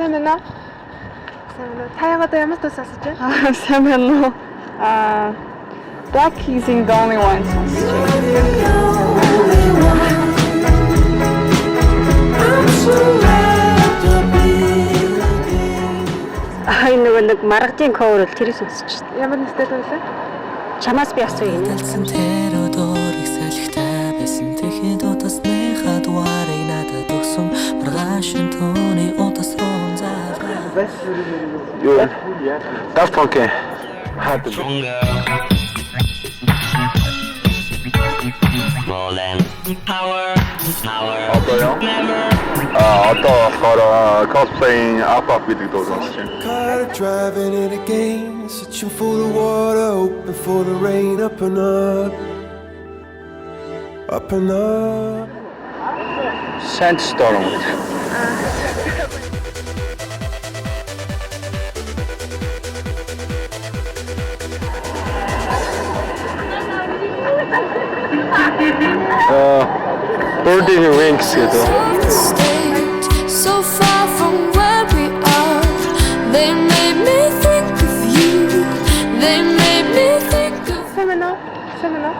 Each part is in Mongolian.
Сайн байна уу? Сайн байна уу? Та яваад ямар дуу сонсож байна? Сайн байна уу? Black Keys-ийн The Only One сонсож Энэ нэг маргадын cover бол тэрийг сонсож байна. Ямар нэстэй дуу вэ? Чамаас би асууя гинэ. Юу вэ? Daft Punk. Одоо болохоор Coldplay-ийн Up Up гэдэг дуу сонсож байна. Car driving in again, searching for the water, hoping for the rain. Up and up, up and up. Sandstorm. Birdie Wings гэдэг. So far from where we are, they made me think of you. They made me think of. Сайн байна уу? Сайн байна уу?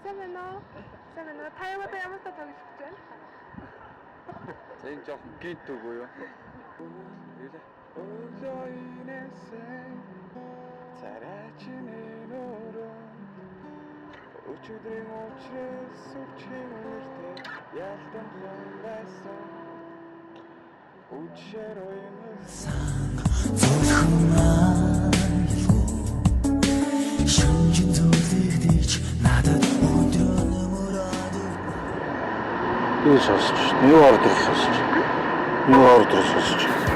Сайн байна уу? Сайн байна уу? Та яваад ямар дуу сонсож байна? Энэ жоохон гинт үгүй юу? Өчигдрийн уучрал сүрчийн үртэй ялтамхан байсан үчээр уянаас Шүнжин зүйлэгдэж надад өдрөө мөрөөд. юу сонсож байна? Юу ордер сонсож байна? Юу ордер сонсож байна?